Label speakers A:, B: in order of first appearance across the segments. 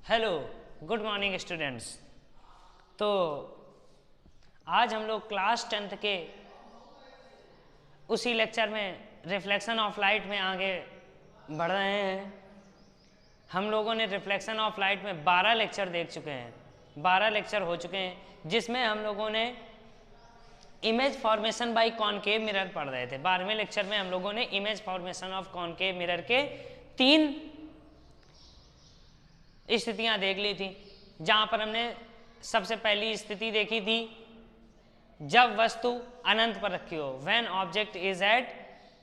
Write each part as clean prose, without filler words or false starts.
A: Hello, good morning students. तो आज हम लोग क्लास 10th के उसी लेक्चर में रिफ्लेक्शन ऑफ लाइट में आगे बढ़ रहे हैं। हम लोगों ने रिफ्लेक्शन ऑफ लाइट में 12 लेक्चर देख चुके हैं, 12 लेक्चर हो चुके हैं, जिसमें हम लोगों ने image formation by concave mirror पढ़ रहे थे। 12वें लेक्चर में हम लोगों ने image formation of concave mirror के 3 स्थितियां देख ली थी, जहां पर हमने सबसे पहली स्थिति देखी थी जब वस्तु अनंत पर रखी हो, when object is eight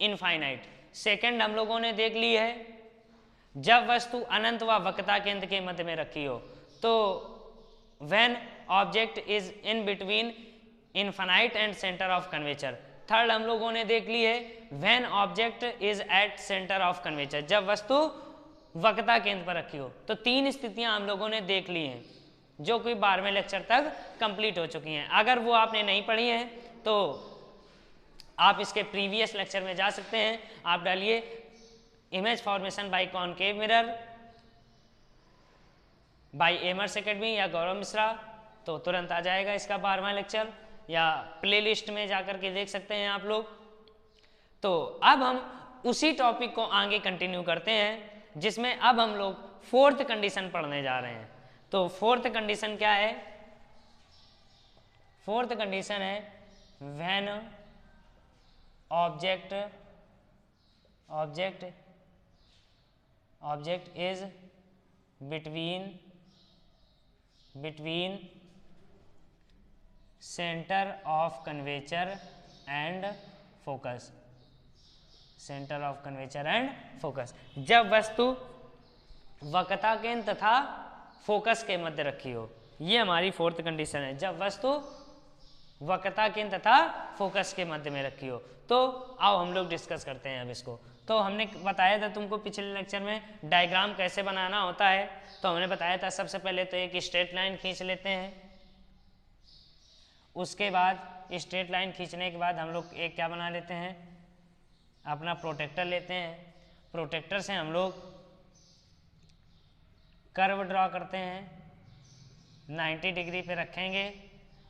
A: infinite. Second हम लोगों ने देख ली है जब वस्तु अनंत व वक्रता केंद्र के मध्य में रखी हो, तो when object is in between infinite and centre of curvature. Third हम लोगों ने देख ली है when object is at centre of curvature, जब वस्तु वक्रता केंद्र पर रखी हो। तो 3 स्थितियां हम लोगों ने देख ली हैं, जो कि 12वें लेक्चर तक कंप्लीट हो चुकी हैं। अगर वो आपने नहीं पढ़ी हैं तो आप इसके प्रीवियस लेक्चर में जा सकते हैं। आप डालिए image formation by concave mirror by एमर्स एकेडमी या गौरव मिश्रा, तो तुरंत आ जाएगा इसका 12वां लेक्चर, या प्लेलिस्ट में जाकर के देख सकते हैं आप लोग। तो अब हम उसी टॉपिक को आगे कंटिन्यू करते हैं, जिसमें अब हम लोग 4th कंडीशन पढ़ने जा रहे हैं। तो 4th कंडीशन क्या है? 4th कंडीशन है when object is between centre of curvature and focus. Centre of curvature and focus, जब वस्तु वक्रता केंद्र तथा फोकस के मध्य रखी हो। ये हमारी 4th कंडीशन है, जब वस्तु वक्रता केंद्र तथा फोकस के मध्य में रखी हो। तो आओ हम लोग डिस्कस करते हैं अब इसको। तो हमने बताया था तुमको पिछले लेक्चर में डायग्राम कैसे बनाना होता है। तो हमने बताया था सबसे पहले तो एक स्ट्रेट लाइन खींच लेते हैं, उसके बाद स्ट्रेट लाइन खींचने के बाद हम लोग एक क्या बना लेते हैं, अपना प्रोटेक्टर लेते हैं। प्रोटेक्टर से हम लोग कर्व ड्रॉ करते हैं, 90 डिग्री पे रखेंगे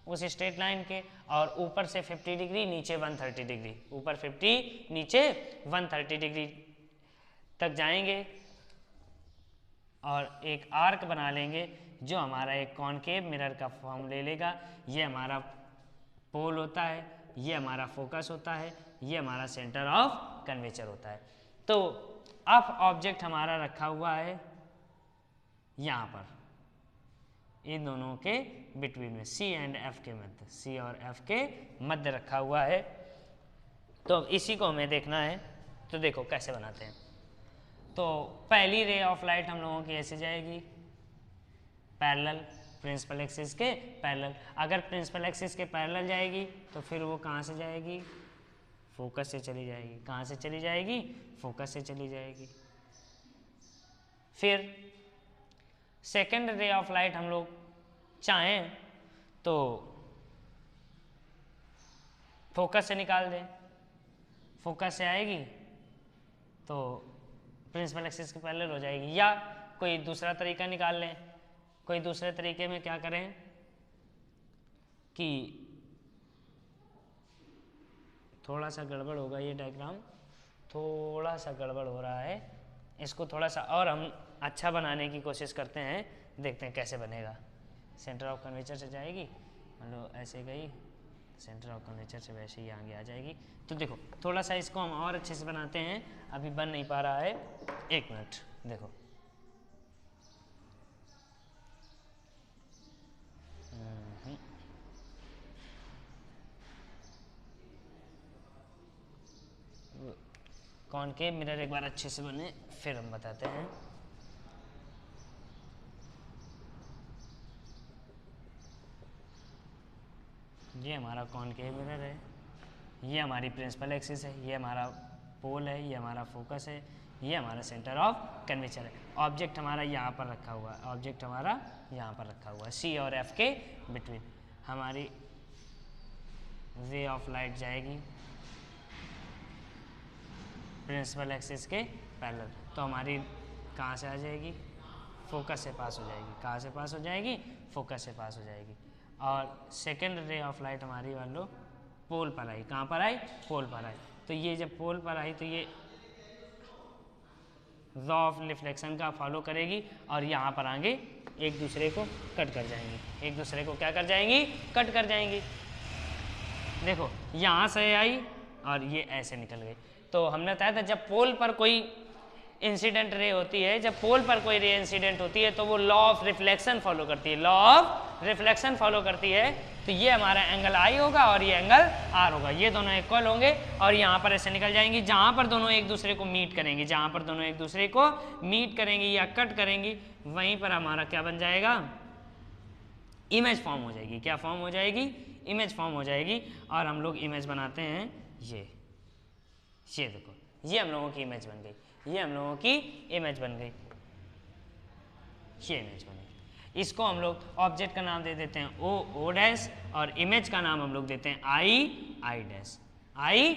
A: उस स्ट्रेट लाइन के, और ऊपर से 50 डिग्री, नीचे 130 डिग्री, ऊपर 50 नीचे 130 डिग्री तक जाएंगे, और एक आर्क बना लेंगे जो हमारा एक कॉनकेव मिरर का फॉर्म ले लेगा। ये हमारा पोल होता है, ये हमारा फोकस होता है, ये हमारा सेंटर ऑफ कर्वेचर होता है। तो अब ऑब्जेक्ट हमारा रखा हुआ है यहाँ पर, इन दोनों के बिटवीन में, C एंड F के मध्य, C और F के मध्य रखा हुआ है। तो अब इसी को हमें देखना है। तो देखो कैसे बनाते हैं। तो पहली रे ऑफ लाइट हम लोगों की ऐसे जाएगी, पैरेलल, प्रिंसिपल एक्सिस के पैरेलल। अगर प्रिंसिपल एक्सिस के पैरेलल जाएगी तो फिर वो कहाँ से जाएगी? फोकस से चली जाएगी। कहाँ से चली जाएगी? फोकस से चली जाएगी। फिर सेकेंड रे ऑफ लाइट हम लोग चाहें तो फोकस से निकाल दें, फोकस से आएगी तो प्रिंसिपल एक्सिस के पैरेलल हो जाएगी। या कोई दूसरा तरीका निकाल लें। कोई दूसरे तरीके में क्या करें कि थोड़ा सा गड़बड़ होगा, ये डायग्राम थोड़ा सा गड़बड़ हो रहा है, इसको थोड़ा सा और हम अच्छा बनाने की कोशिश करते हैं, देखते हैं कैसे बनेगा। सेंटर ऑफ कर्वेचर से जाएगी, मान लो ऐसे गई, सेंटर ऑफ कर्वेचर से वैसे ही आगे आ जाएगी। तो देखो थोड़ा सा इसको हम और अच्छे से बनाते हैं, अभी बन नहीं पा रहा है। 1 मिनट देखो। कॉनकेव मिरर एक बार अच्छे से बने फिर हम बताते हैं। ये हमारा कॉनकेव मिरर है, ये हमारी प्रिंसिपल एक्सिस है, ये हमारा पोल है, ये हमारा फोकस है, ये हमारा सेंटर ऑफ कर्वेचर है। ऑब्जेक्ट हमारा यहाँ पर रखा हुआ है, ऑब्जेक्ट हमारा यहाँ पर रखा हुआ है, C और F के बिटवीन। हमारी रे ऑफ लाइट जाएगी प्रिंसिपल एक्सिस के पैरेलल, तो हमारी कहाँ से आ जाएगी? फोकस से पास हो जाएगी। कहाँ से पास हो जाएगी? फोकस से पास हो जाएगी। और सेकेंड रे ऑफ लाइट हमारी मान लो पोल पर आई। कहाँ पर आई? पोल पर आई। तो ये जब पोल पर आई तो ये लॉ ऑफ रिफ्लेक्शन का फॉलो करेगी और यहाँ पर आगे एक दूसरे को कट कर जाएंगी। एक दूसरे को क्या कर जाएंगी? कट कर जाएंगी। देखो यहाँ से आई और ये ऐसे निकल गई। तो हमने बताया था जब पोल पर कोई इंसिडेंट रे होती है, जब पोल पर कोई रे इंसिडेंट होती है तो वो लॉ ऑफ रिफ्लेक्शन फॉलो करती है। लॉ ऑफ रिफ्लेक्शन फॉलो करती है। तो ये हमारा एंगल आई होगा और ये एंगल आर होगा। ये दोनों इक्वल होंगे और यहाँ पर ऐसे निकल जाएंगी। जहाँ पर दोनों एक दूसरे को मीट करेंगी, जहाँ पर दोनों एक दूसरे को मीट करेंगी या कट करेंगी, वहीं पर हमारा क्या बन जाएगा? इमेज फॉर्म हो जाएगी। क्या फॉर्म हो जाएगी? इमेज फॉर्म हो जाएगी। और हम लोग इमेज बनाते हैं ये देखो, ये हम लोगों की इमेज बन गई। ये हम लोगों की इमेज बन गई। ये इमेज बन गई। इसको हम लोग ऑब्जेक्ट का नाम दे देते हैं ओ डैश और इमेज का नाम हम लोग देते हैं आई डैश। I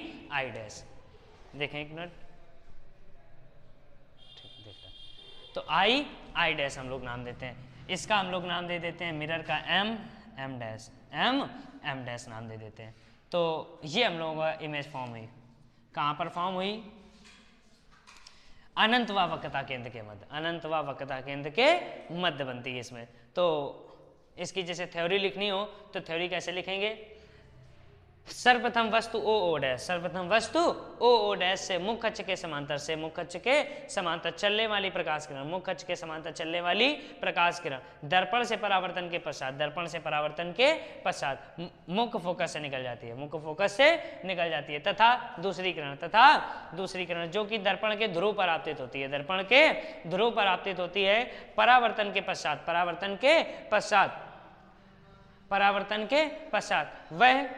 A: dash. देखें एक मिनट, ठीक देख रहा। तो आई डैश हम लोग नाम देते हैं। इसका हम लोग नाम दे देते हैं मिरर का एम डैश नाम दे देते हैं। तो ये हम लोगों का इमेज फॉर्म हुई। कहाँ पर फॉर्म हुई? अनंत व वक्रता केंद्र के मध्य। अनंत व वक्रता केंद्र के मध्य बनती है इसमें। तो इसकी जैसे थ्योरी लिखनी हो तो थ्योरी कैसे लिखेंगे? सर्वप्रथम वस्तु ओ डैश, सर्वप्रथम वस्तु ओ डैश से मुख्य अक्ष के समांतर, से मुख्य अक्ष के समांतर चलने वाली प्रकाश किरण, मुख्य अक्ष के समांतर चलने वाली प्रकाश किरण दर्पण से परावर्तन के पश्चात, दर्पण से परावर्तन के पश्चात मुख्य फोकस से निकल जाती है, मुख्य फोकस से निकल जाती है। तथा दूसरी किरण जो कि दर्पण के ध्रुव पर आपतित होती है, दर्पण के ध्रुव पर आपतित होती है परावर्तन के पश्चात वह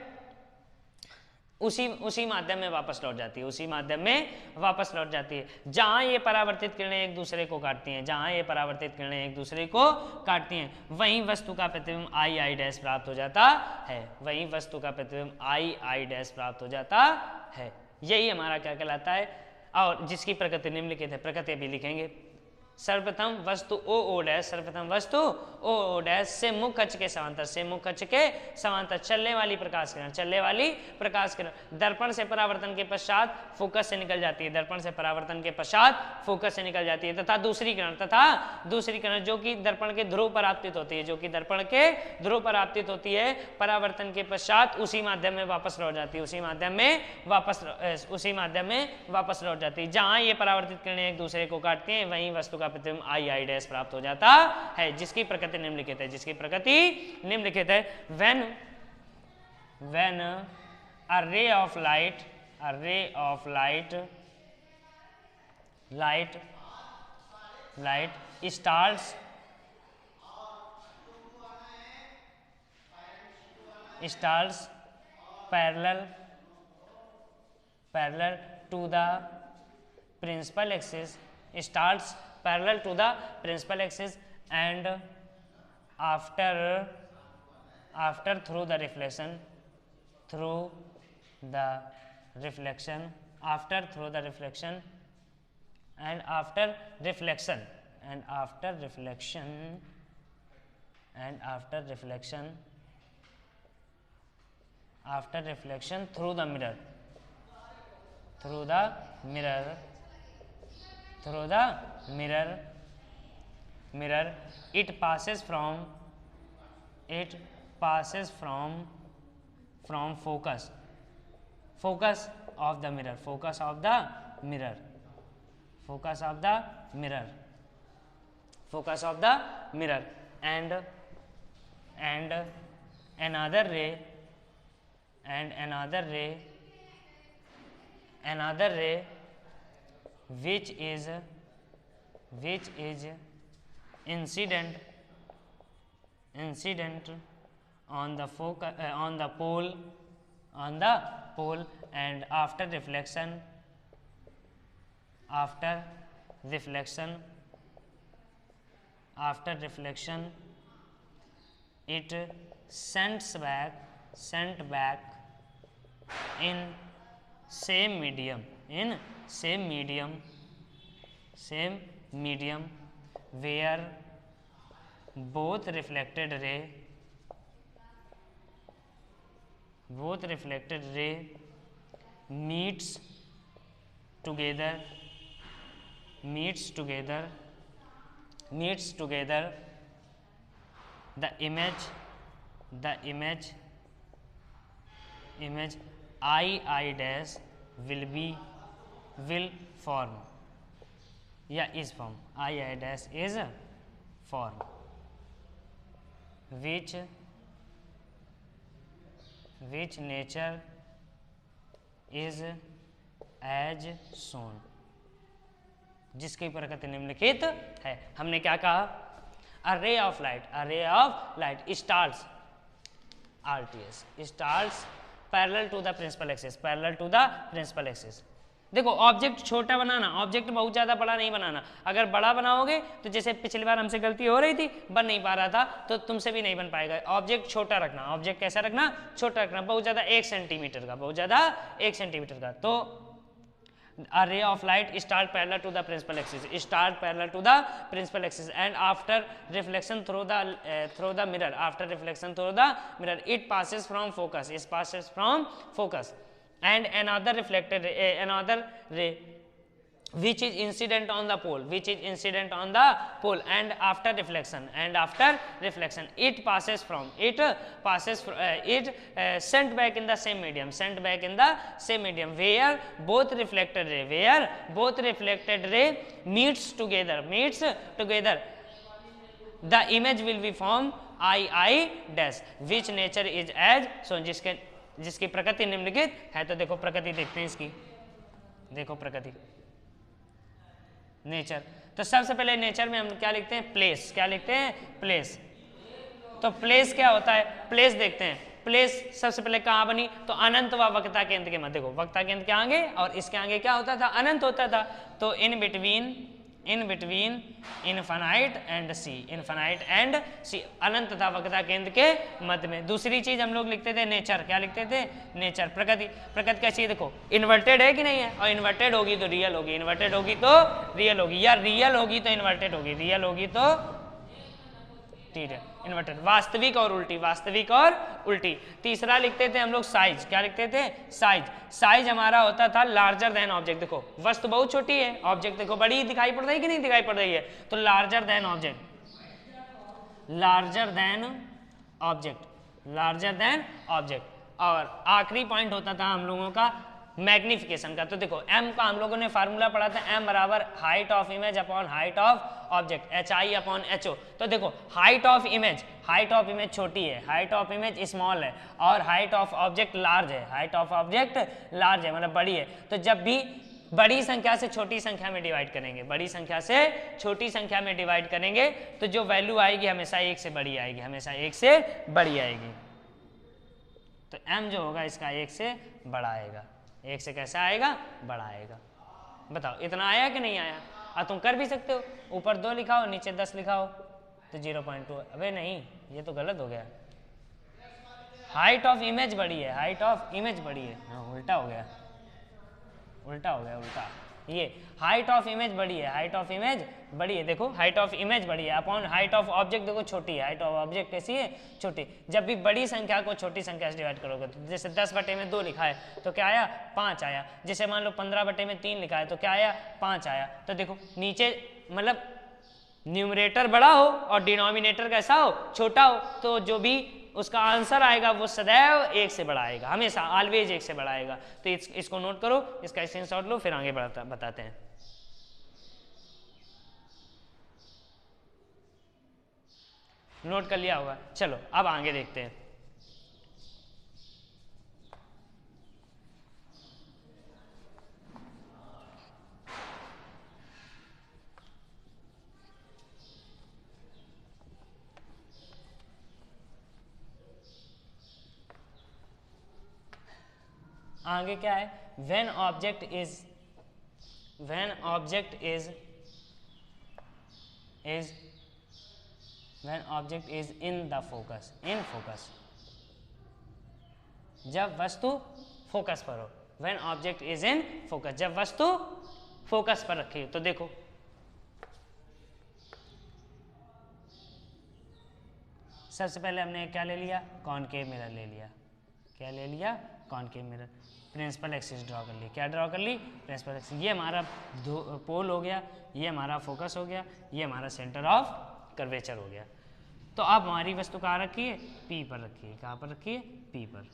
A: उसी माध्यम में वापस लौट जाती है, उसी माध्यम में वापस लौट जाती है जहां ये परावर्तित किरणें एक दूसरे को काटती हैं, जहां ये परावर्तित किरणें एक दूसरे को काटती हैं, वहीं वस्तु का प्रतिबिंब आई डैश प्राप्त हो जाता है, वहीं वस्तु का प्रतिबिंब आई डैश प्राप्त हो जाता है। यही हमारा क्या कहलाता है। और जिसकी प्रकृति निम्नलिखित है, प्रकृति भी लिखेंगे। सर्वप्रथम वस्तु ओ डैश, सर्वप्रथम वस्तु ओ डैश से मुख्य अक्ष के समांतर, से मुख्य अक्ष के समांतर चलने वाली प्रकाश किरण दर्पण से परावर्तन के पश्चात फोकस से निकल जाती है, दर्पण से परावर्तन के पश्चात फोकस से निकल जाती है। तथा दूसरी किरण जो कि दर्पण के ध्रुव पर आपतित होती है, जो कि दर्पण के ध्रुव पर आपतित होती है, परावर्तन के पश्चात उसी माध्यम में वापस लौट जाती है, उसी माध्यम में वापस लौट जाती है। जहां ये परावर्तित किरणें एक दूसरे को काटती हैं, वहीं वस्तु का प्रतिबिंब आई डैश प्राप्त हो जाता है, जिसकी प्रकृति निम्नलिखित है। when a ray of light starts parallel to the principal axis, and after through the reflection and after reflection through the mirror it passes from focus of the mirror and another ray which is incident on the pole, and after reflection it sent back in same medium where both reflected ray meets together the image I dash will form या is form I dash is form which nature is as shown, जिसकी प्रकृति निम्नलिखित है। हमने क्या कहा? A ray of light starts RTS starts parallel to the principal axis. देखो object छोटा बनाना, ऑब्जेक्ट बहुत ज़्यादा बड़ा नहीं बनाना। अगर बड़ा बनाओगे तो जैसे पिछली बार हमसे गलती हो रही थी, बन नहीं पा रहा था, तो तुमसे भी नहीं बन पाएगा। ऑब्जेक्ट छोटा रखना, ऑब्जेक्ट कैसा रखना? छोटा रखना, बहुत ज़्यादा 1 सेंटीमीटर का, बहुत ज़्यादा 1 सेंटीमीटर का। तो a ray of light start parallel to the principal axis and after reflection through the mirror it passes from focus and another ray which is incident on the pole and after reflection it sent back in the same medium where both reflected ray meets together the image will be formed I dash which nature is as shown, जिसकी प्रकृति निम्नलिखित है। तो देखो प्रकृति देखते हैं इसकी, देखो प्रकृति नेचर। तो सबसे पहले नेचर में हम क्या लिखते हैं? प्लेस। क्या लिखते हैं? प्लेस। तो प्लेस क्या होता है? प्लेस देखते हैं। प्लेस सबसे पहले कहाँ बनी? तो अनंत व वक्ता केंद्र के मध्य। देखो वक्ता केंद्र के आगे और इसके आगे क्या होता था? अनंत होता था। तो इन बिटवीन इनफाइनाइट एंड सी अनंत तथा वक्ता केंद्र के मध्य में। दूसरी चीज हम लोग लिखते थे नेचर। क्या लिखते थे? नेचर। प्रकृति कैसी है? देखो इन्वर्टेड है कि नहीं है? और इन्वर्टेड होगी तो रियल होगी, इन्वर्टेड होगी तो रियल होगी, या रियल होगी तो इन्वर्टेड होगी, रियल होगी तो इन्वर्टेड। वास्तविक और उल्टी। तीसरा लिखते थे हम लोग साइज। क्या लिखते थे? साइज हमारा होता था लार्जर देन ऑब्जेक्ट। देखो वस्तु बहुत छोटी है, ऑब्जेक्ट देखो बड़ी दिखाई पड़ रही है कि नहीं दिखाई पड़ रही है? तो लार्जर देन ऑब्जेक्ट। और आखिरी पॉइंट होता था हम लोगों का मैग्निफिकेशन का। तो देखो m का हम लोगों ने फार्मूला पढ़ा था, m बराबर height of image upon height of object, HI upon HO। तो देखो हाइट ऑफ इमेज छोटी है, हाइट ऑफ इमेज स्मॉल है, और हाइट ऑफ ऑब्जेक्ट लार्ज है, मतलब बड़ी है। तो जब भी बड़ी संख्या से छोटी संख्या में डिवाइड करेंगे, तो जो वैल्यू आएगी हमेशा 1 से बड़ी आएगी, तो m जो होगा इसका 1 से बड़ा आएगा। 1 से कैसा आएगा? बड़ा आएगा। बताओ इतना आया कि नहीं आया? और तुम कर भी सकते हो, ऊपर 2 लिखाओ नीचे 10 लिखाओ तो 0.2। अबे नहीं, ये तो गलत हो गया। हाइट ऑफ इमेज बड़ी है, हाँ उल्टा हो गया। ये हाइट ऑफ इमेज बड़ी है, देखो हाइट ऑफ इमेज बड़ी है अपॉन हाइट ऑफ ऑब्जेक्ट देखो छोटी है। हाइट ऑफ ऑब्जेक्ट कैसी है? छोटी। जब भी बड़ी संख्या को छोटी संख्या से डिवाइड करोगे, तो जैसे 10/2 लिखा है तो क्या आया? 5 आया। जैसे मान लो 15/3 लिखा है तो क्या आया? 5 आया। तो देखो नीचे मतलब न्यूमरेटर बड़ा हो और डिनोमिनेटर कैसा हो? छोटा हो, तो जो भी उसका आंसर आएगा वो सदैव 1 से बड़ा आएगा, हमेशा ऑलवेज 1 से बड़ा आएगा। तो इसको नोट करो, इसका स्क्रीनशॉट लो, फिर आगे बताते हैं। नोट कर लिया होगा। चलो अब आगे देखते हैं। आगे क्या है? when object is in focus, जब वस्तु फोकस पर हो। when object is in focus, जब वस्तु फोकस पर रखी हो। तो देखो सबसे पहले हमने क्या ले लिया, कॉनकेव मिरर ले लिया, क्या ले लिया, concave mirror, principal axis draw कर ली, क्या ड्रॉ कर ली, प्रिंसिपल एक्सिस, ये हमारा पोल हो गया, ये हमारा फोकस हो गया, ये हमारा सेंटर ऑफ कर्वेचर हो गया। तो अब हमारी वस्तु कहाँ रखी है, पी पर रखी है, कहाँ पर रखी है, पी पर,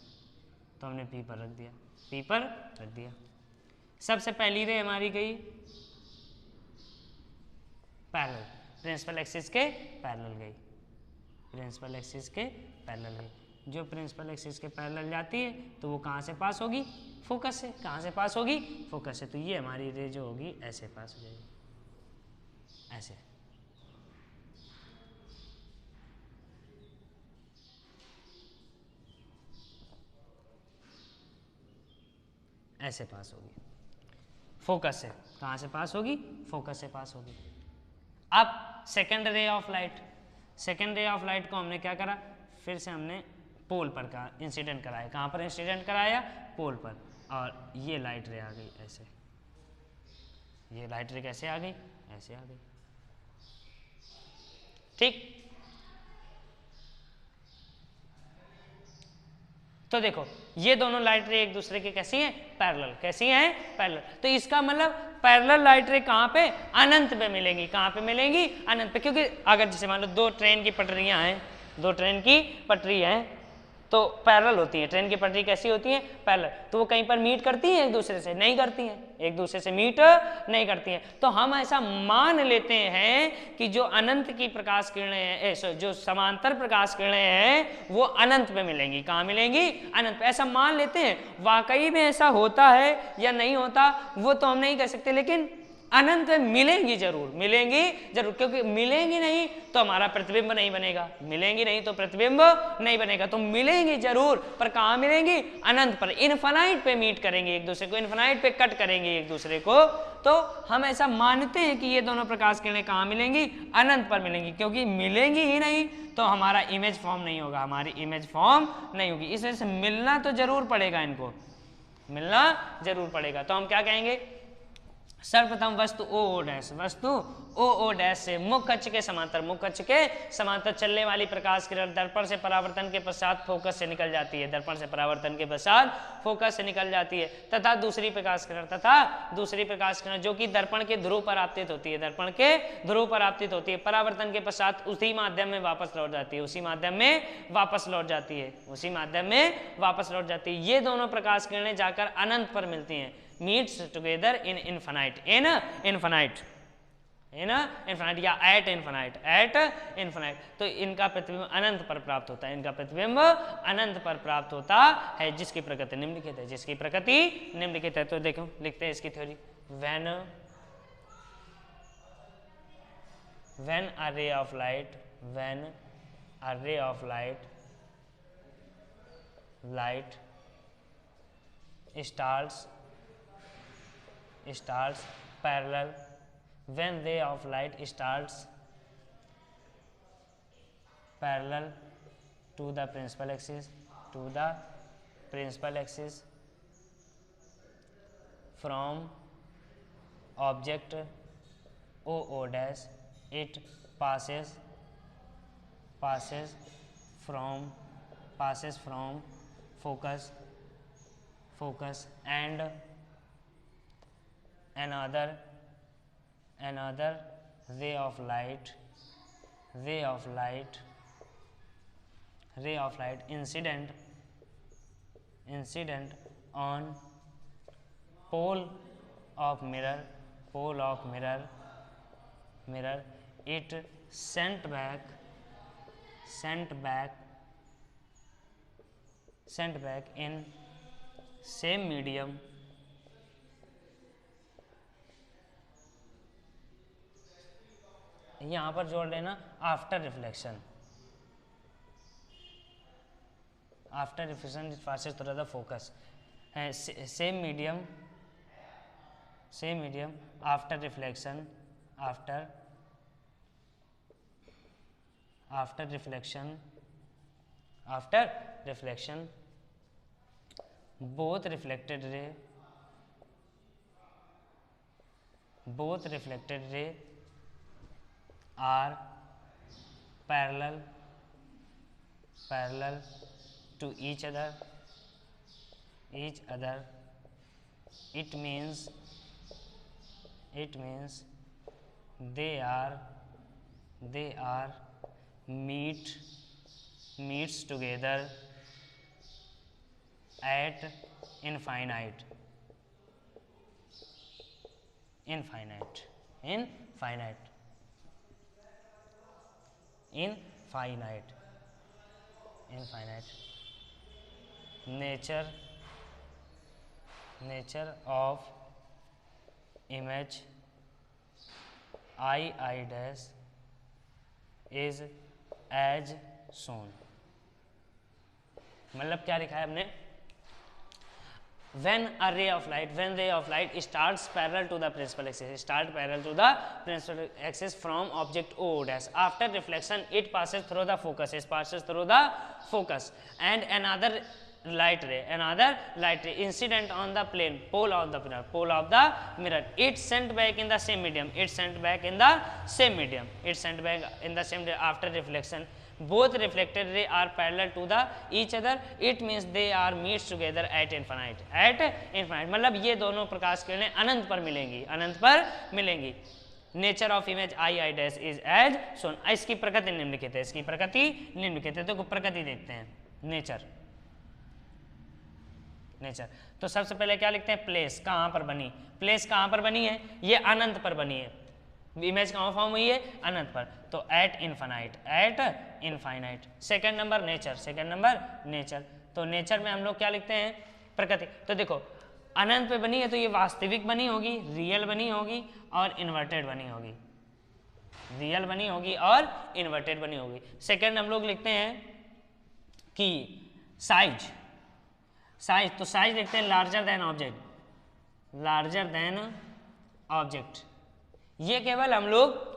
A: तो हमने पी पर रख दिया, पी पर रख दिया। सबसे पहली रे हमारी गई पैरेलल, प्रिंसिपल एक्सिस के पैरेलल गई, प्रिंसिपल एक्सिस के पैरेलल गई। जो प्रिंसिपल एक्सिस के पैरेलल जाती है तो वो कहाँ से पास होगी, फोकस से, कहाँ से पास होगी, फोकस से। तो ये हमारी रे जो होगी ऐसे पास हो जाएगी, ऐसे, ऐसे पास होगी, फोकस से, कहाँ से पास होगी, फोकस से पास होगी। अब सेकेंड रे ऑफ लाइट, सेकेंड रे ऑफ लाइट को हमने क्या करा, फिर से हमने पोल पर का इंसिडेंट कराया, कहाँ पर इंसिडेंट कराया, पोल पर, और ये लाइट रे आ गई ऐसे, ये लाइट रे कैसे आ गई, ऐसे आ गई, ठीक। तो देखो ये दोनों लाइट रे एक दूसरे के कैसी हैं, पैरेलल, कैसी हैं, पैरेलल। तो इसका मतलब पैरेलल लाइट रे कहाँ पे, अनंत पे मिलेंगी, कहाँ पे मिलेंगी, अनंत पे। क्योंकि अगर जैसे मान लो दो ट्रेन की पटरियां हैं, दो ट्रेन की पटरी हैं तो पैरेलल होती हैं, ट्रेन की पटरी कैसी होती है, पैरेलल, तो वो कहीं पर मीट करती हैं एक दूसरे से, नहीं करती हैं, एक दूसरे से मीट नहीं करती हैं। तो हम ऐसा मान लेते हैं कि जो अनंत की प्रकाश किरणें हैं, जो समांतर प्रकाश किरणें हैं वो अनंत पे मिलेंगी, कहाँ मिलेंगी, अनंत पे, ऐसा मान लेते हैं। वाकई में ऐसा होता है या नहीं होता वो तो हम नहीं कह सकते, लेकिन अनंत में मिलेंगी जरूर, मिलेंगी जरूर, क्योंकि मिलेंगी नहीं तो हमारा प्रतिबिंब नहीं बनेगा, मिलेंगी नहीं तो प्रतिबिंब नहीं बनेगा। तो मिलेंगी जरूर, पर कहाँ मिलेंगी, अनंत पर, इनफाइनाइट पे मीट करेंगे एक दूसरे को, इनफाइनाइट पे कट करेंगे एक दूसरे को। तो हम ऐसा मानते हैं कि ये दोनों प्रकाश किरणें कहाँ मिलेंगी, अनंत पर मिलेंगी, क्योंकि मिलेंगी ही नहीं तो हमारा इमेज फॉर्म नहीं होगा, हमारी इमेज फॉर्म नहीं होगी। इस वजह से मिलना तो जरूर पड़ेगा, इनको मिलना जरूर पड़ेगा। तो हम क्या कहेंगे, सर्वप्रथम वस्तु ओ डैश, वस्तु ओ डैश से मुख्य अक्ष के समांतर, मुख्य अक्ष के समांतर चलने वाली प्रकाश किरण दर्पण से परावर्तन के पश्चात फोकस से निकल जाती है, दर्पण से परावर्तन के पश्चात फोकस से निकल जाती है, तथा दूसरी प्रकाश किरण जो कि दर्पण के ध्रुव पर आपतित होती है, दर्पण के ध्रुव पर आपतित होती है, परावर्तन के पश्चात उसी माध्यम में वापस लौट जाती है, उसी माध्यम में वापस लौट जाती है, उसी माध्यम में वापस लौट जाती है। ये दोनों प्रकाश किरणें जाकर अनंत पर मिलती हैं, meets together in infinite, in infinite या at infinite। तो इनका प्रतिबिंब अनंत पर प्राप्त होता है, इनका प्रतिबिंब अनंत पर प्राप्त होता है, जिसकी प्रकृति निम्नलिखित है, जिसकी प्रकृति निम्नलिखित है। तो देखो लिखते हैं इसकी theory, when a ray of light starts parallel, when ray of light starts parallel to the principal axis from object o dash, it passes from focus and another ray of light incident on pole of mirror, it sent back in same medium यहाँ पर जोड़ लेना, after reflection it passes through the focus, same medium after reflection both reflected ray are parallel parallel to each other, it means they are meets together at infinite nature of image I dash is as shown। मतलब क्या लिखा है हमने, when ray of light starts parallel to the principal axis from object O dash, after reflection it passes through the focus, and another light ray incident on the pole of the mirror, it sent back in the same medium after reflection, both reflected ray are parallel to the each other, it means they are meets together at infinite मतलब ये दोनों प्रकाश किरणें अनंत पर मिलेंगी। Nature of image I dash is as shown. इसकी प्रकृति निम्नलिखित है, तो प्रकृति देखते हैं। नेचर तो सबसे पहले क्या लिखते हैं, प्लेस कहाँ पर बनी है, ये अनंत पर बनी है। इमेज कहाँ फॉर्म हुई है, अनंत पर, तो eight infinite. Second number nature, तो नेचर में हम लोग क्या लिखते हैं, प्रकृति। तो देखो अनंत पे बनी है तो ये वास्तविक बनी होगी, रियल बनी होगी और इन्वर्टेड बनी होगी, सेकंड हम लोग लिखते हैं कि साइज, तो साइज लिखते हैं लार्जर देन ऑब्जेक्ट। ये केवल हम लोग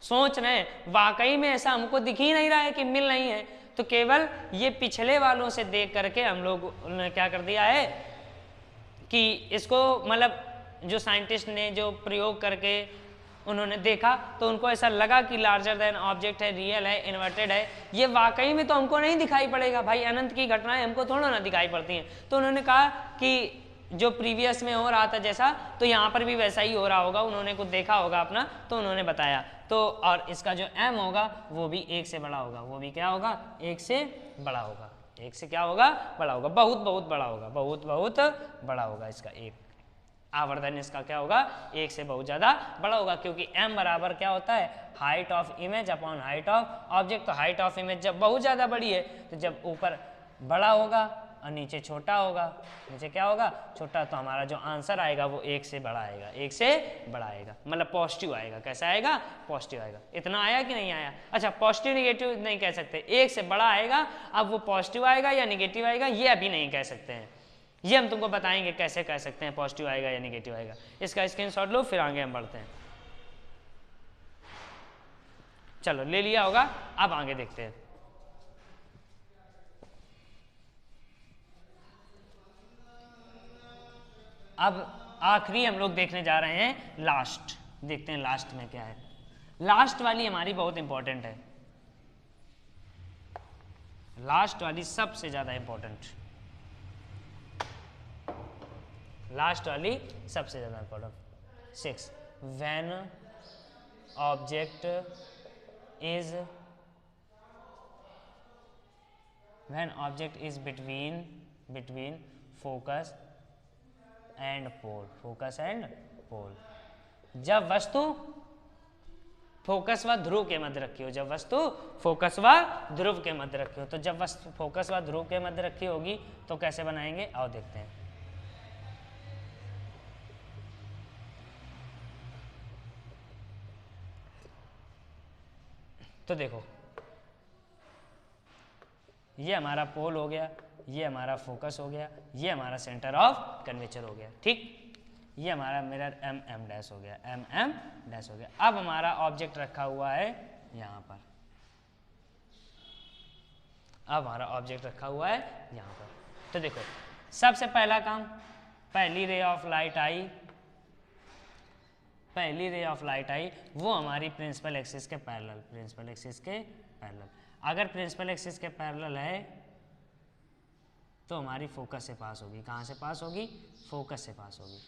A: सोच रहे हैं, वाकई में ऐसा हमको दिख ही नहीं रहा है कि मिल नहीं है, तो केवल ये पिछले वालों से देख करके हम लोग ने क्या कर दिया है कि इसको मतलब जो साइंटिस्ट ने जो प्रयोग करके उन्होंने देखा तो उनको ऐसा लगा कि लार्जर देन ऑब्जेक्ट है, रियल है, इन्वर्टेड है। ये वाकई में तो हमको नहीं दिखाई पड़ेगा भाई, अनंत की घटनाएं हमको थोड़ा ना दिखाई पड़ती हैं। तो उन्होंने कहा कि जो प्रीवियस में हो रहा था जैसा, तो यहाँ पर भी वैसा ही हो रहा होगा, उन्होंने कुछ देखा होगा अपना, तो उन्होंने बताया। तो और इसका जो m होगा वो भी 1 से बड़ा होगा, वो भी क्या होगा, 1 से बड़ा होगा, 1 से क्या होगा, बड़ा होगा, बहुत बड़ा होगा, बहुत बड़ा होगा। इसका एक आवर्धन इसका क्या होगा, 1 से बहुत ज़्यादा बड़ा होगा, क्योंकि m बराबर क्या होता है, height of image upon height of object. तो हाइट ऑफ इमेज जब बहुत ज़्यादा बड़ी है, तो जब ऊपर बड़ा होगा और नीचे छोटा होगा, नीचे क्या होगा, छोटा, तो हमारा जो आंसर आएगा वो 1 से बड़ा आएगा, मतलब पॉजिटिव आएगा। कैसा आएगा, पॉजिटिव आएगा। इतना आया कि नहीं आया? अच्छा, पॉजिटिव निगेटिव नहीं कह सकते, 1 से बड़ा आएगा। अब वो पॉजिटिव आएगा या निगेटिव आएगा ये अभी नहीं कह सकते हैं, ये हम तुमको बताएंगे कैसे कह सकते हैं पॉजिटिव आएगा या निगेटिव आएगा। इसका स्क्रीनशॉट लो, फिर आगे हम बढ़ते हैं। चलो, ले लिया होगा, अब आगे देखते हैं। अब आखिरी हम लोग देखने जा रहे हैं लास्ट, देखते हैं लास्ट में क्या है। लास्ट वाली हमारी बहुत इंपॉर्टेंट है, लास्ट वाली सबसे ज्यादा इंपॉर्टेंट, लास्ट वाली सबसे ज्यादा important. 6 when object is between focus and pole, जब वस्तु फोकस व ध्रुव के मध्य रखी हो, तो जब वस्तु फोकस व ध्रुव के मध्य रखी होगी तो कैसे बनाएंगे, आओ देखते हैं। तो देखो, ये हमारा पोल हो गया, ये हमारा फोकस हो गया, ये हमारा सेंटर ऑफ कर्वेचर हो गया, ठीक। ये हमारा मिरर एम डैश हो गया, एम डैश हो गया। अब हमारा ऑब्जेक्ट रखा हुआ है यहाँ पर, अब हमारा ऑब्जेक्ट रखा हुआ है यहाँ पर। तो देखो, सबसे पहला काम, पहली रे ऑफ लाइट आई वो हमारी प्रिंसिपल एक्सिस के पैरेलल, अगर प्रिंसिपल एक्सिस के पैरेलल है तो हमारी फोकस से पास होगी। कहाँ से पास होगी? फोकस से पास होगी।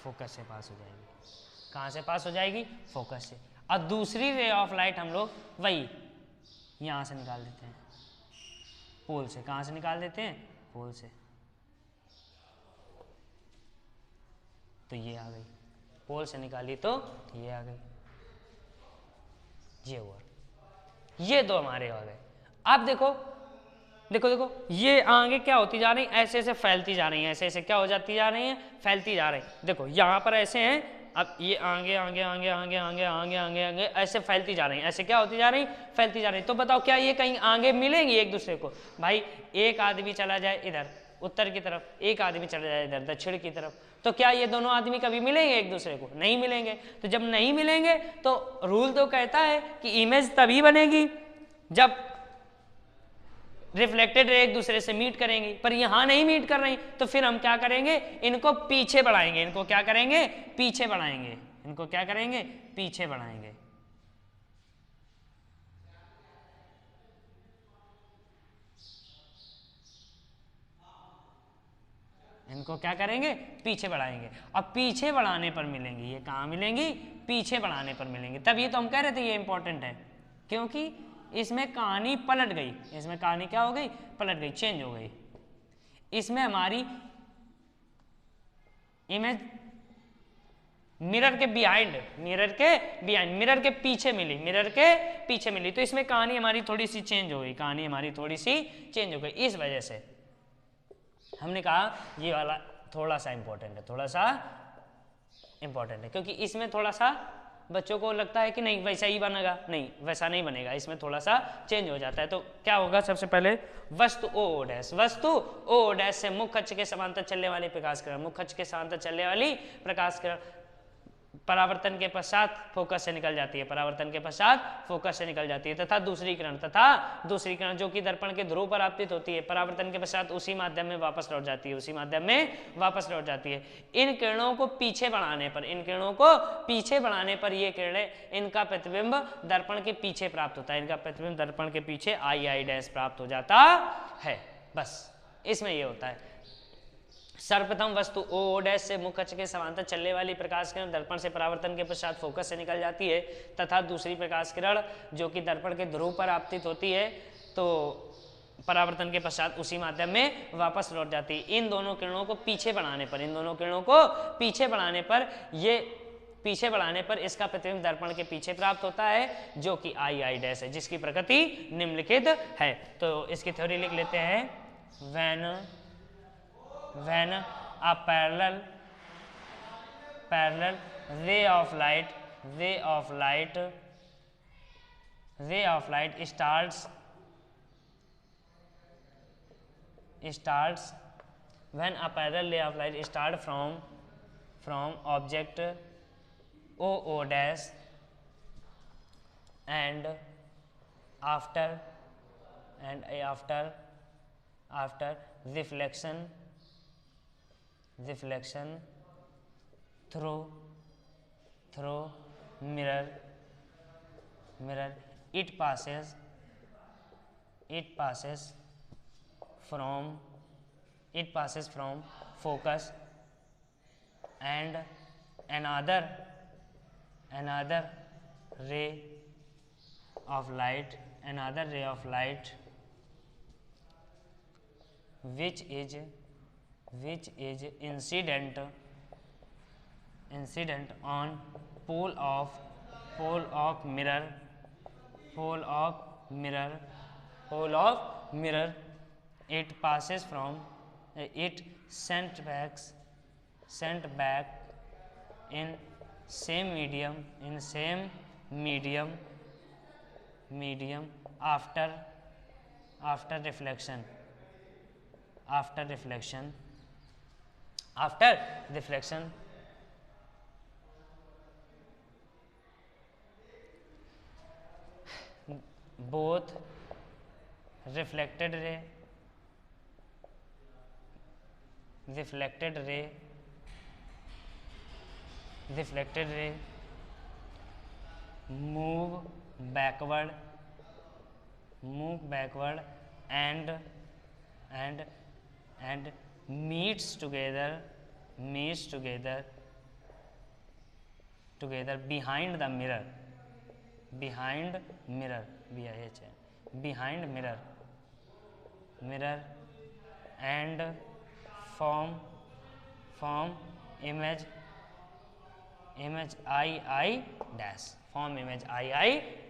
A: फोकस से पास हो जाएगी। कहाँ से पास हो जाएगी? फोकस से। और दूसरी रे ऑफ लाइट हम लोग वही यहाँ से निकाल देते हैं, पोल से। कहाँ से निकाल देते हैं? पोल से। तो ये आ गई, पोल से निकाली तो ये आ गई, ये हुआ। ये दो हमारे आ गए। अब देखो देखो देखो, ये आगे क्या होती जा रही, ऐसे ऐसे फैलती जा रही हैं, ऐसे ऐसे क्या हो जाती जा रही हैं? फैलती जा रही। देखो यहाँ पर ऐसे हैं, अब ये आगे आगे आगे आगे आगे आगे आगे आगे ऐसे फैलती जा रही हैं। ऐसे क्या होती जा रही? फैलती जा रही। तो बताओ क्या ये कहीं आगे मिलेंगी एक दूसरे को? भाई एक आदमी चला जाए इधर उत्तर की तरफ, एक आदमी चला जाए इधर दक्षिण की तरफ, तो क्या ये दोनों आदमी कभी मिलेंगे एक दूसरे को? नहीं मिलेंगे। तो जब नहीं मिलेंगे तो रूल तो कहता है कि इमेज तभी बनेगी जब रिफ्लेक्टेड रे एक दूसरे से मीट करेंगी, पर यहां नहीं मीट कर रही, तो फिर हम क्या करेंगे? इनको पीछे बढ़ाएंगे। इनको क्या करेंगे? पीछे बढ़ाएंगे। इनको क्या करेंगे? पीछे बढ़ाएंगे। इनको क्या करेंगे? पीछे बढ़ाएंगे। और पीछे बढ़ाने पर मिलेंगी। ये कहाँ मिलेंगी? पीछे बढ़ाने पर मिलेंगी। तभी तो हम कह रहे थे ये इंपॉर्टेंट है, क्योंकि इसमें कहानी पलट गई। इसमें कहानी क्या हो गई? पलट गई, चेंज हो गई। इसमें हमारी इमेज मिरर के बिहाइंड, मिरर के पीछे मिली, मिरर के पीछे मिली। तो इसमें कहानी हमारी थोड़ी सी चेंज हो गई, कहानी हमारी थोड़ी सी चेंज हो गई। इस वजह से हमने कहा ये वाला थोड़ा सा इंपॉर्टेंट है, थोड़ा सा इंपॉर्टेंट है, क्योंकि इसमें थोड़ा सा बच्चों को लगता है कि नहीं वैसा ही बनेगा, नहीं वैसा नहीं बनेगा, इसमें थोड़ा सा चेंज हो जाता है। तो क्या होगा? सबसे पहले वस्तु ओ डैश, वस्तु ओ डैश से मुख्य अक्ष के समांतर चलने वाली प्रकाश किरण, मुख्य अक्ष के समांतर चलने वाली प्रकाश किरण परावर्तन के पश्चात फोकस से निकल जाती है, परावर्तन के पश्चात फोकस से निकल जाती है। तथा दूसरी किरण जो कि दर्पण के ध्रुव पर आपतित होती है, परावर्तन के पश्चात उसी माध्यम में वापस लौट जाती है, उसी माध्यम में वापस लौट जाती है। इन किरणों को पीछे बढ़ाने पर, इन किरणों को पीछे बढ़ाने पर ये किरणें, इनका प्रतिबिंब दर्पण के पीछे प्राप्त होता है, इनका प्रतिबिंब दर्पण के पीछे आई डैश प्राप्त हो जाता है। बस इसमें ये होता है। सर्वप्रथम वस्तु ओ डैश से मुख्य अक्ष के समांतर चलने वाली प्रकाश किरण दर्पण से परावर्तन के पश्चात फोकस से निकल जाती है, तथा दूसरी प्रकाश किरण जो कि दर्पण के ध्रुव पर आपतित होती है, तो परावर्तन के पश्चात उसी माध्यम में वापस लौट जाती है। इन दोनों किरणों को पीछे बढ़ाने पर, इन दोनों किरणों को पीछे बढ़ाने पर, ये पीछे बढ़ाने पर इसका प्रतिबिंब दर्पण के पीछे प्राप्त होता है, जो कि आई डैश है, जिसकी प्रकृति निम्नलिखित है। तो इसकी थ्योरी लिख लेते हैं। when a parallel ray of light starts when a parallel ray of light start from object o dash and after reflection through mirror it passes from focus, and another ray of light which is incident on pole of mirror. It passes from it sent back in same medium after reflection both reflected ray move backward and meets together behind the mirror behind mirror and form image II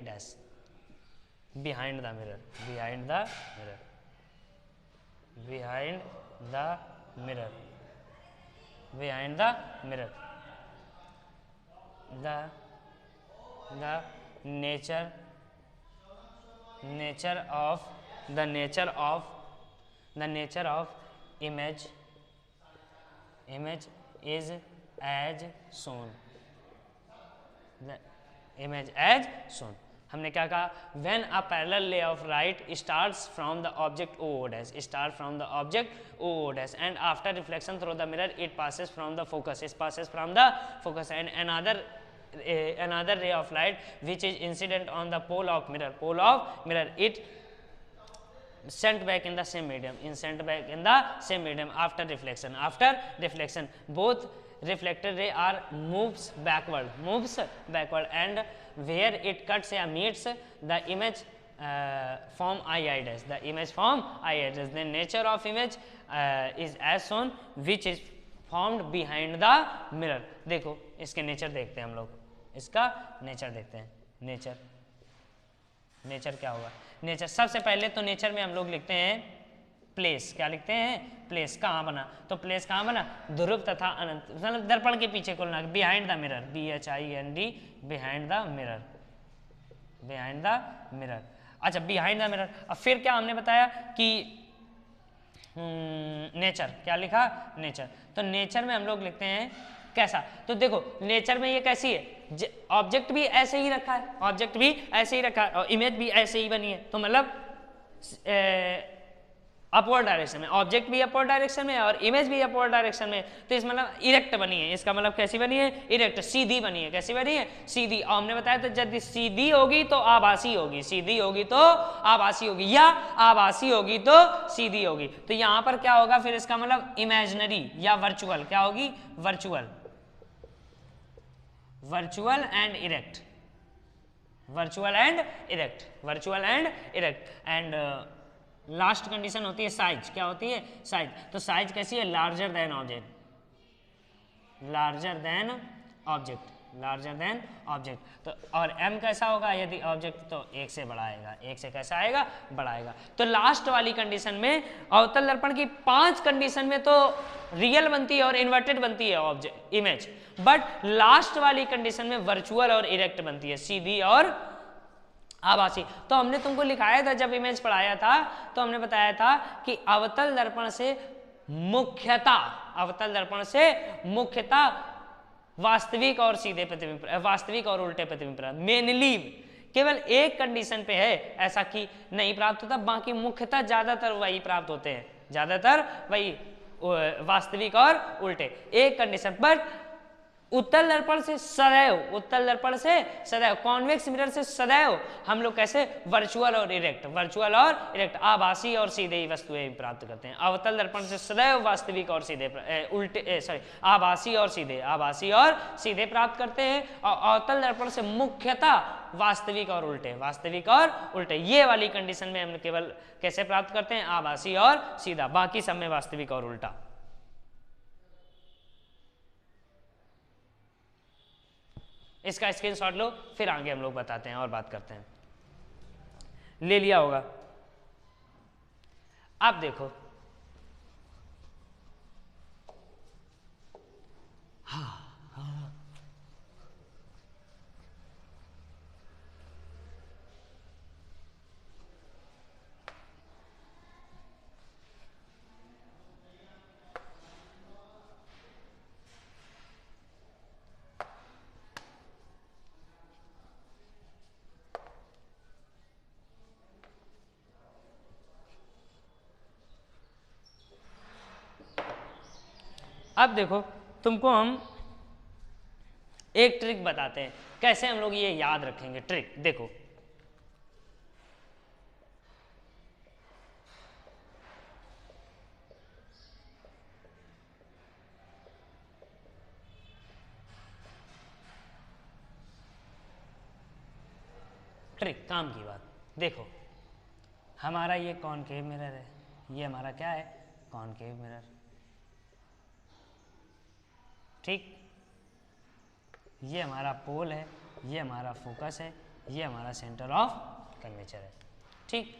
A: dash behind the mirror the nature of image is as shown हमने क्या कहा, when a parallel ray of light starts from the object O dash and after reflection through the mirror it passes from the focus and another ray of light which is incident on the pole of mirror it sent back in the same medium after reflection both reflected ray are moves backward and where it cuts or meets the image form II dash the nature of image is as shown which is formed behind the mirror. देखो इसके nature देखते हैं हम लोग, इसका nature देखते हैं. Nature क्या होगा? नेचर सबसे पहले तो नेचर में हम लोग लिखते हैं प्लेस. क्या लिखते हैं? प्लेस. कहाँ बना? तो प्लेस कहाँ बना? ध्रुव तथा अनंत, मतलब दर्पण के पीछे खोलना. Behind the mirror BHIND behind the mirror. अच्छा, बिहाइंड द मिरर. अब फिर क्या हमने बताया कि नेचर. क्या लिखा? नेचर. तो नेचर में हम लोग लिखते हैं कैसा? तो देखो नेचर में ये कैसी है, ऑब्जेक्ट भी ऐसे ही रखा है, और इमेज भी ऐसे ही बनी है. तो मतलब अपवर्ड डायरेक्शन में, ऑब्जेक्ट भी अपवर्ड डायरेक्शन में और इमेज भी अपवर्ड डायरेक्शन में. तो इस मतलब इरेक्ट बनी है. इसका मतलब कैसी बनी है? इरेक्ट, सीधी बनी है. कैसी बनी है? सीधी. और हमने बताया तो जब सीधी होगी तो आभासी होगी, या आभासी होगी तो सीधी होगी. तो यहाँ पर क्या होगा फिर? इसका मतलब इमेजिनरी या वर्चुअल. क्या होगी? Virtual and erect. And last condition होती है साइज. क्या होती है? साइज. तो साइज कैसी है? Larger than object. तो और m कैसा होगा? यदि ऑब्जेक्ट तो 1 से बड़ा आएगा. 1 से कैसा आएगा? बड़ा आएगा. तो लास्ट वाली कंडीशन में, अवतल दर्पण की 5 कंडीशन में तो रियल बनती है और इन्वर्टेड बनती है ऑब्जेक्ट इमेज, बट लास्ट वाली कंडीशन में वर्चुअल और इरेक्ट बनती है, सीधी और आभासी. तो हमने तुमको लिखाया था जब इमेज पढ़ाया था, तो हमने बताया था कि अवतल दर्पण से मुख्यतः वास्तविक और सीधे प्रतिबिंब, वास्तविक और उल्टे प्रतिबिंब मेनली केवल एक कंडीशन पे है ऐसा कि नहीं प्राप्त होता, बाकी मुख्यतः ज्यादातर वही प्राप्त होते हैं, वास्तविक और उल्टे. एक कंडीशन पर उत्तल दर्पण से सदैव कॉन्वेक्स मिरर से सदैव हम लोग कैसे? वर्चुअल और इरेक्ट आभासी और सीधे ही वस्तुएं प्राप्त करते हैं. अवतल दर्पण से सदैव वास्तविक और सीधे आभासी और सीधे प्राप्त करते हैं, और अवतल दर्पण से मुख्यतः वास्तविक और उल्टे. ये वाली कंडीशन में हम केवल कैसे प्राप्त करते हैं? आभासी और सीधा. बाकी सब में वास्तविक और उल्टा. इसका स्क्रीनशॉट लो, फिर आगे हम लोग बताते हैं और बात करते हैं. ले लिया होगा. अब देखो, अब देखो तुमको हम एक ट्रिक बताते हैं कैसे हम लोग ये याद रखेंगे। ट्रिक देखो, ट्रिक काम की बात देखो, हमारा ये कॉनकेव मिरर है, ये हमारा क्या है, कॉनकेव मिरर, ठीक। ये हमारा पोल है, ये हमारा फोकस है, ये हमारा सेंटर ऑफ कर्वेचर है, ठीक।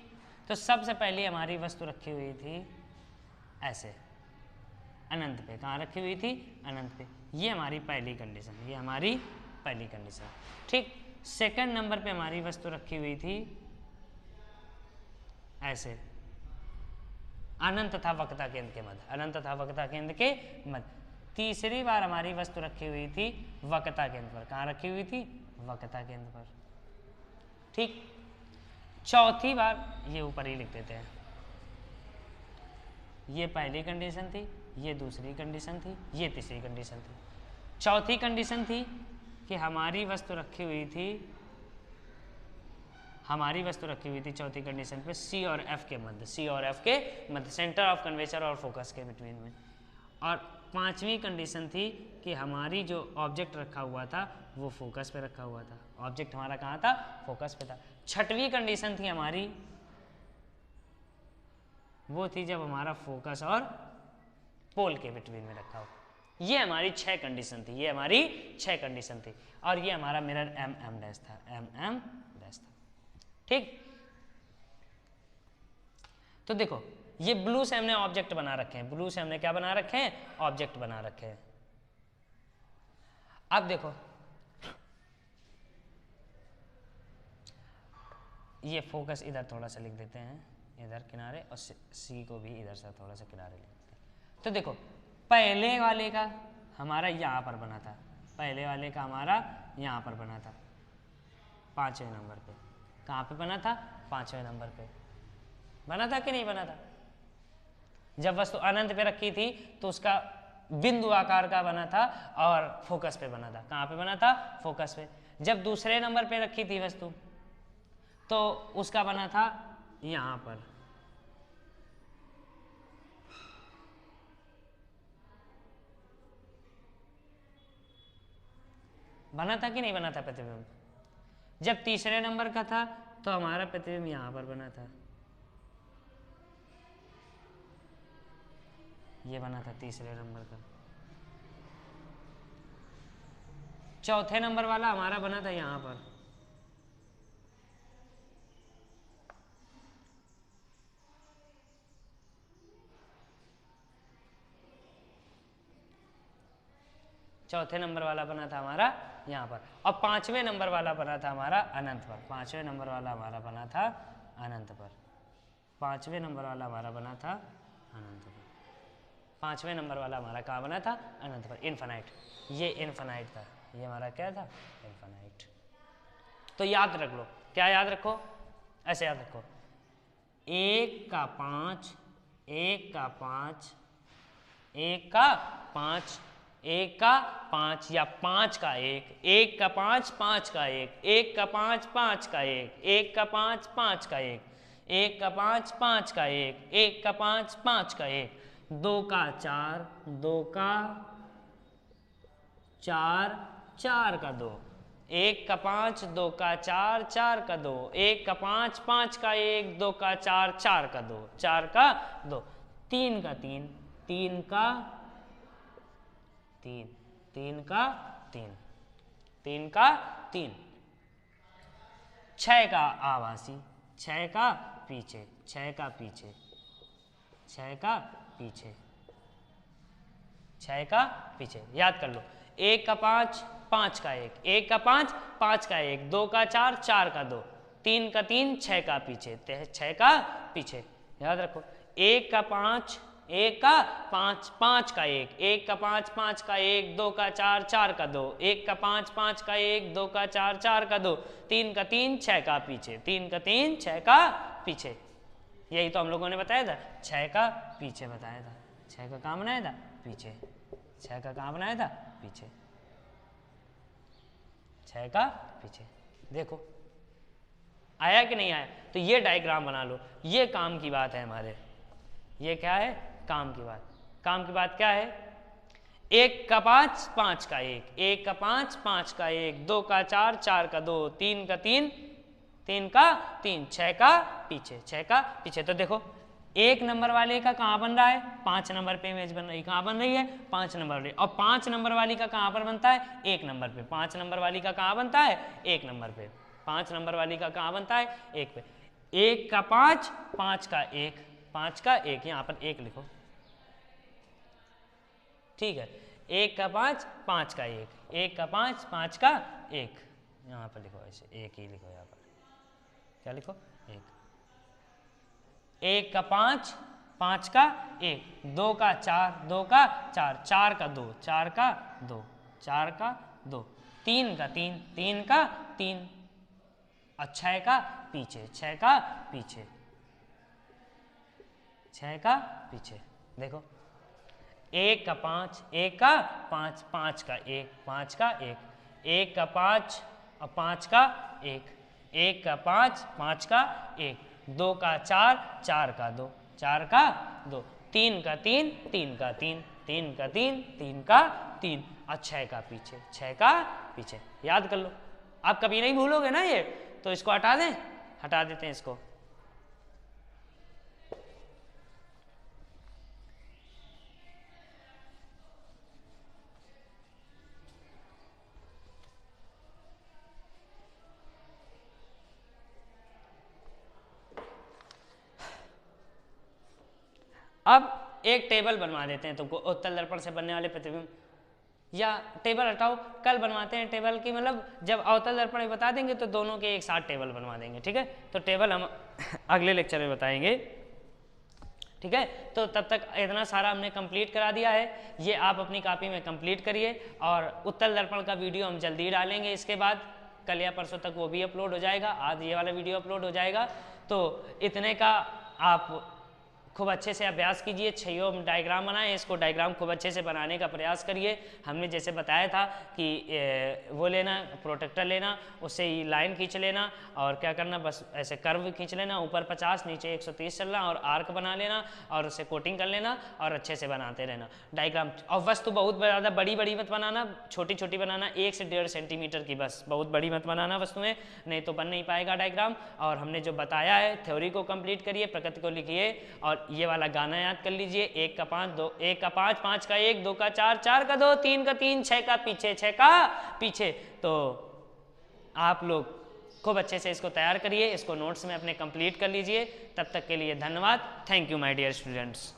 A: तो सबसे पहले हमारी वस्तु रखी हुई थी ऐसे अनंत पे, कहाँ रखी हुई थी, अनंत पे। ये हमारी पहली कंडीशन, ये हमारी पहली कंडीशन, ठीक। सेकंड नंबर पे हमारी वस्तु रखी हुई थी ऐसे अनंत तथा वक्रता केंद्र के मध्य, अनंत तथा वक्रता केंद्र के मध्य। तीसरी बार हमारी वस्तु रखी हुई थी वक्रता केंद्र पर, कहाँ रखी हुई थी, वक्रता केंद्र पर, ठीक। चौथी बार ये ऊपर ही लिख देते हैं, ये पहली कंडीशन थी, ये दूसरी कंडीशन थी, ये तीसरी कंडीशन थी। चौथी कंडीशन थी कि हमारी वस्तु रखी हुई थी, हमारी वस्तु रखी हुई थी चौथी कंडीशन पे सी और एफ के मध्य, सी और एफ के मध्य, सेंटर ऑफ कर्वेचर और फोकस के बिटवीन में। और पांचवी कंडीशन थी कि हमारी जो ऑब्जेक्ट रखा हुआ था वो फोकस पे रखा हुआ था, ऑब्जेक्ट हमारा कहाँ था, फोकस पे था। छठवीं कंडीशन थी हमारी, वो थी जब हमारा फोकस और पोल के बिटवीन में रखा हो। ये हमारी 6 कंडीशन थी, ये हमारी 6 कंडीशन थी। और ये हमारा मिरर एम डैश था, एम डैश था, ठीक। तो देखो ये ब्लू से हमने ऑब्जेक्ट बना रखे हैं, ब्लू से हमने क्या बना रखे हैं, ऑब्जेक्ट बना रखे हैं। अब देखो ये फोकस इधर थोड़ा सा लिख देते हैं, इधर किनारे, और सी को भी इधर से थोड़ा सा किनारे लिख देते हैं। तो देखो पहले वाले का हमारा यहाँ पर बना था, पहले वाले का हमारा यहाँ पर बना था 5वें नंबर पे। कहाँ पे बना था, 5वें नंबर पे बना था कि नहीं बना था। जब वस्तु अनंत पे रखी थी तो उसका बिंदु आकार का बना था और फोकस पे बना था। कहाँ पे बना था, फोकस पे। जब दूसरे नंबर पे रखी थी वस्तु तो उसका बना था यहाँ पर, बना था कि नहीं बना था प्रतिबिंब। जब तीसरे नंबर का था तो हमारा प्रतिबिंब यहाँ पर बना था, ये बना था तीसरे नंबर का। चौथे नंबर वाला हमारा बना था यहाँ पर, चौथे नंबर वाला बना था हमारा यहाँ पर। और 5वें नंबर वाला बना था हमारा अनंत पर, 5वें नंबर वाला हमारा बना था अनंत पर, 5वें नंबर वाला हमारा बना था अनंत पर, 5वें नंबर वाला हमारा कहाँ बना था, अनंत पर, इनफाइनाइट। ये इनफाइनाइट था, ये हमारा क्या था, इनफाइनाइट। तो याद रख लो, क्या याद रखो, ऐसे याद रखो, 1 का 5, 1 का 5, 1 का 5, 1 का 5 या 5 का 1, 1 का 5, 5 का 1, 1 का 5, 5 का 1, 1 का 5, 5 का 1, 1 का 5, 5 का 1, 1 का 5, 5 का 1, 2 का 4, 2 का 4, 4 का 2, 1 का 5, 2 का 4, 4 का 2, 1 का 5, 5 का 1, 2 का 4, 4 का 2, 4 का 2, 3 का 3, 3 का 3, 3 का 3, 3 का 3, 6 का आभासी, 6 का पीछे, 6 का पीछे, 6 का पीछे, 6 का पीछे, याद कर लो। 1 का 5, 5 का 1, 1 का 5, 5 का 1, 2 का 4, 4 का 2, 3 का 3, 6 का पीछे, 6 का पीछे, याद रखो। 1 का 5, 1 का 5, 5 का 1, 1 का 5, 5 का 1, 2 का 4, 4 का 2, 1 का 5, 5 का 1, 2 का 4, 4 का 2, 3 का 3, 6 का पीछे, 3 का 3, 6 का पीछे। यही तो हम लोगों ने बताया था, 6 का पीछे बताया था, 6 का कहाँ बनाया था, पीछे, 6 का कहाँ बनाया था, पीछे। 6 का पीछे। देखो आया कि नहीं आया? तो ये डायग्राम बना लो, ये काम की बात है हमारे। ये क्या है? काम की बात। काम की बात क्या है? 1 का 5, 5 का 1, 1 का 5, 5 का 1, 2 का 4, 4 का 2, 3 का 3, 3 का 3, 6 का पीछे, 6 का पीछे। तो देखो 1 नंबर वाले का कहाँ बन रहा है? 5 नंबर पे इमेज बन रही, कहाँ बन रही है? 5 नंबर वाली। और 5 नंबर वाली का कहाँ पर बनता है? 1 नंबर पे। 5 नंबर वाली का कहाँ बनता है? 1 नंबर पे। 5 नंबर वाली का कहाँ बनता है? 1 पे। 1 का 5, 5 का 1, 5 का 1, यहाँ पर 1 लिखो, ठीक है। 1 का 5, 5 का 1, 1 का 5, 5 का 1, यहाँ पर लिखो, ऐसे 1 ही लिखो। यहाँ पर क्या लिखो? 1। 1 का 5, 5 का 1, 2 का 4, 2 का 4, 4 का 2, 4 का 2, 4 का 2, 3 का 3, 3 का 3, और 6 का पीछे, 6 का पीछे, 6 का पीछे। देखो 1 का 5, 1 का 5, 5 का 1, 5 का 1, 1 का 5 और 5 का 1, 1 का 5, 5 का 1, 2 का 4, 4 का 2, 4 का 2, 3 का 3, 3 का 3, 3 का 3, 3 का 3, और 6 का पीछे, 6 का पीछे। याद कर लो, आप कभी नहीं भूलोगे ना ये। तो इसको हटा दें, हटा देते हैं इसको। अब एक टेबल बनवा देते हैं तुमको उत्तल दर्पण से बनने वाले प्रतिबिंब, या टेबल हटाओ, कल बनवाते हैं टेबल की, मतलब जब अवतल दर्पण में बता देंगे तो दोनों के एक साथ टेबल बनवा देंगे, ठीक है। तो टेबल हम अगले लेक्चर में बताएंगे, ठीक है। तो तब तक इतना सारा हमने कंप्लीट करा दिया है, ये आप अपनी कॉपी में कंप्लीट करिए। और उत्तल दर्पण का वीडियो हम जल्दी डालेंगे, इसके बाद कल या परसों तक वो भी अपलोड हो जाएगा, आज ये वाला वीडियो अपलोड हो जाएगा। तो इतने का आप खूब अच्छे से अभ्यास कीजिए, 6 डायग्राम बनाएं, इसको डायग्राम खूब अच्छे से बनाने का प्रयास करिए। हमने जैसे बताया था कि वो लेना, प्रोटेक्टर लेना, उससे ही लाइन खींच लेना, और क्या करना, बस ऐसे कर्व खींच लेना, ऊपर 50 नीचे 130 चलना, और आर्क बना लेना, और उससे कोटिंग कर लेना, और अच्छे से बनाते रहना डायग्राम। और वस्तु बहुत ज़्यादा बड़ी बड़ी मत बनाना, छोटी छोटी बनाना, 1 से 1.5 सेंटीमीटर की, बस बहुत बड़ी मत बनाना वस्तुएं, नहीं तो बन नहीं पाएगा डायग्राम। और हमने जो बताया है थ्योरी को कंप्लीट करिए, प्रकृति को लिखिए, और ये वाला गाना याद कर लीजिए, 1 का 5, 2, 1 का 5, 5 का 1, 2 का 4, 4 का 2, 3 का 3, 6 का पीछे, 6 का पीछे। तो आप लोग खूब अच्छे से इसको तैयार करिए, इसको नोट्स में अपने कंप्लीट कर लीजिए। तब तक के लिए धन्यवाद। Thank you my dear students.